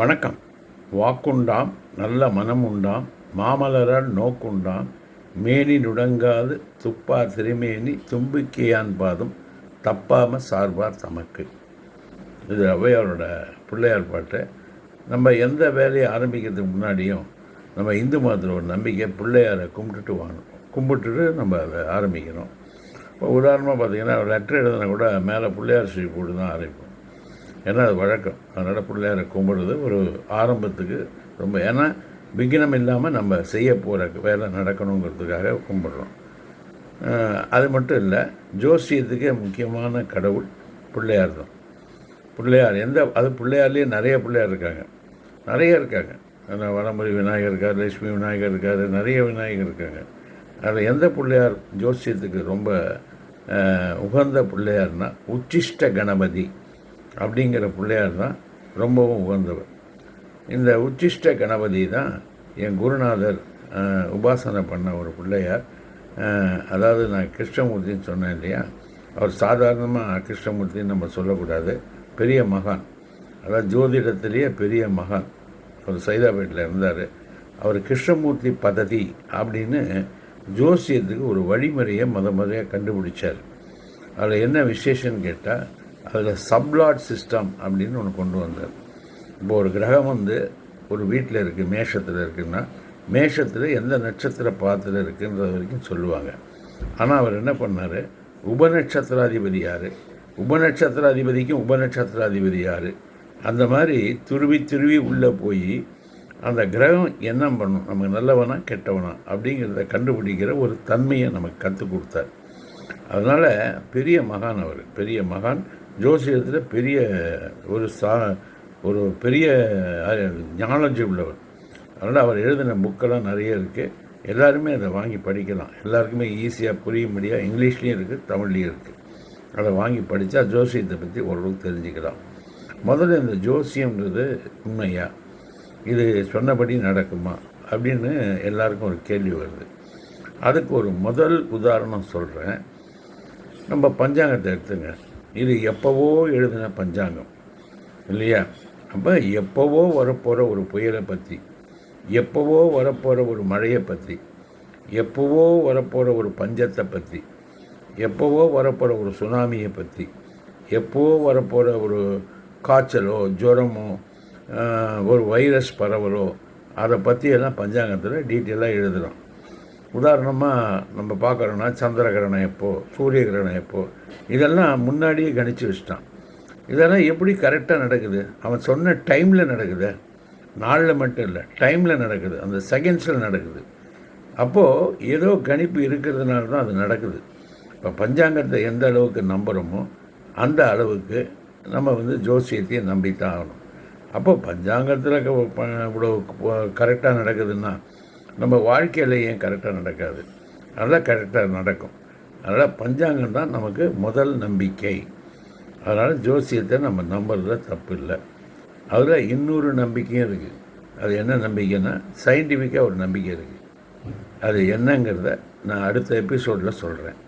வணக்கம். வாக்குண்டாம் நல்ல மனம் உண்டாம் மாமலரால் நோக்குண்டாம் மேனி நுடங்காது துப்பார் திருமேனி தும்பிக்கையான் பாதம் தப்பாமல் சார்பார் தமக்கு. இது ஔவையாரோட பிள்ளையார் பாட்டு. நம்ம எந்த வேலையை ஆரம்பிக்கிறதுக்கு முன்னாடியும் நம்ம இந்து மதத்தில் ஒரு நம்பிக்கை, பிள்ளையாரை கும்பிட்டுட்டு நம்ம அதை ஆரம்பிக்கிறோம். இப்போ உதாரணமாக பார்த்திங்கன்னா லெட்டர் எழுதினா கூட மேலே பிள்ளையார் ஸ்ரீ போட்டு தான் ஆரம்பிப்போம். ஏன்னா அது வழக்கம். அதனால் பிள்ளையாரை கும்பிடுறது ஒரு ஆரம்பத்துக்கு ரொம்ப, ஏன்னா விக்னம் இல்லாமல் நம்ம செய்ய போகிற வேலை நடக்கணுங்கிறதுக்காக கும்பிடுறோம். அது மட்டும் இல்லை, ஜோசியத்துக்கே முக்கியமான கடவுள் பிள்ளையார் தான். பிள்ளையார் அது பிள்ளையார்லேயே நிறைய பிள்ளையார் இருக்காங்க. ஆனால் வடமுறை விநாயகர் இருக்கார், லட்சுமி விநாயகர் இருக்கார், நிறைய விநாயகர் இருக்காங்க. அதில் எந்த பிள்ளையார் ஜோசியத்துக்கு ரொம்ப உகந்த பிள்ளையார்னா உச்சிஷ்ட கணபதி அப்படிங்கிற பிள்ளையார் தான் ரொம்பவும் உகந்தவர். இந்த உச்சிஷ்ட கணபதி தான் என் குருநாதர் உபாசனை பண்ண ஒரு பிள்ளையார். அதாவது நான் கிருஷ்ணமூர்த்தின்னு சொன்னேன் இல்லையா, அவர் சாதாரணமாக கிருஷ்ணமூர்த்தின்னு நம்ம சொல்லக்கூடாது, பெரிய மகான். அதாவது ஜோதிடத்திலேயே பெரிய மகான். அவர் சைதாபேட்டில் இருந்தார். அவர் கிருஷ்ணமூர்த்தி பததி அப்படின்னு ஜோசியத்துக்கு ஒரு வழிமுறையை முறையாக கண்டுபிடிச்சார். அதில் என்ன விசேஷன்னு கேட்டால், அதில் சப்லாட் சிஸ்டம் அப்படின்னு ஒன்று கொண்டு வந்தார். இப்போ ஒரு கிரகம் ஒரு வீட்டில் இருக்குது, மேஷத்தில் இருக்குதுன்னா மேஷத்தில் எந்த நட்சத்திர பாத்திரம் இருக்குன்றது வரைக்கும் சொல்லுவாங்க. ஆனால் அவர் என்ன பண்ணார், உபநட்சத்திராதிபதி யார், உபநட்சத்திராதிபதிக்கும் உபநட்சத்திராதிபதி யார், அந்த மாதிரி துருவி உள்ளே போய் அந்த கிரகம் என்ன பண்ணும், நமக்கு நல்லவனா கெட்டவனா அப்படிங்கிறத கண்டுபிடிக்கிற ஒரு தன்மையை நமக்கு கற்றுக் கொடுத்தார். அதனால் பெரிய மகான் அவர், பெரிய மகான். ஜோசியத்தில் பெரிய ஒரு பெரிய ஞானஜி உள்ளவர். அதனால் அவர் எழுதின புக்கெல்லாம் நிறைய இருக்குது. எல்லாருமே அதை வாங்கி படிக்கலாம். எல்லாருக்குமே ஈஸியாக புரியும்படியாக இங்கிலீஷ்லேயும் இருக்குது, தமிழ்லேயும் இருக்குது. அதை வாங்கி படித்தா ஜோசியத்தை பற்றி ஓரளவுக்கு தெரிஞ்சுக்கலாம். முதல்ல இந்த ஜோசியம்ன்றது உண்மையா, இது சொன்னபடி நடக்குமா அப்படின்னு எல்லாருக்கும் ஒரு கேள்வி வருது. அதுக்கு ஒரு முதல் உதாரணம் சொல்கிறேன். நம்ம பஞ்சாங்கத்தை எடுத்துங்க. இது எப்போவோ எழுதின பஞ்சாங்கம் இல்லையா? அப்போ எப்போவோ வரப்போகிற ஒரு புயலை பற்றி, எப்போவோ வரப்போகிற ஒரு மழையை பற்றி, எப்போவோ வரப்போகிற ஒரு பஞ்சத்தை பற்றி, எப்போவோ வரப்போகிற ஒரு சுனாமியை பற்றி, எப்போவோ வரப்போகிற ஒரு காய்ச்சலோ ஜுரமோ ஒரு வைரஸ் பரவலோ அதை பற்றியெல்லாம் பஞ்சாங்கத்தில் டீட்டெயிலாக எழுதுகிறோம். உதாரணமாக நம்ம பார்க்குறோன்னா சந்திர கிரகணம் எப்போ, சூரிய கிரகணம் எப்போ, இதெல்லாம் முன்னாடியே கணிச்சு வச்சிட்டான். இதெல்லாம் எப்படி கரெக்டாக நடக்குது? அவன் சொன்ன டைமில் நடக்குது, நாளில் மட்டும் இல்லை, டைமில் நடக்குது, அந்த செகண்ட்ஸில் நடக்குது. அப்போது ஏதோ கணிப்பு இருக்கிறதுனால தான் அது நடக்குது. இப்போ பஞ்சாங்கத்தை எந்த அளவுக்கு நம்புகிறோமோ அந்த அளவுக்கு நம்ம ஜோசியத்தையும் நம்பித்தான் ஆகணும். அப்போது பஞ்சாங்கத்தில் இவ்வளோ கரெக்டாக நடக்குதுன்னா நம்ம வாழ்க்கையில் ஏன் கரெக்டாக நடக்காது? அதெல்லாம் கரெக்டாக நடக்கும். அதனால் பஞ்சாங்கம் தான் நமக்கு முதல் நம்பிக்கை. அதனால் ஜோசியத்தை நம்ம நம்புறதுல தப்பு இல்லை. அதில் இன்னொரு நம்பிக்கையும் இருக்குது. அது என்ன நம்பிக்கைன்னா, சயின்டிஃபிக்காக ஒரு நம்பிக்கை இருக்குது. அது என்னங்கிறத நான் அடுத்த எபிசோடில் சொல்கிறேன்.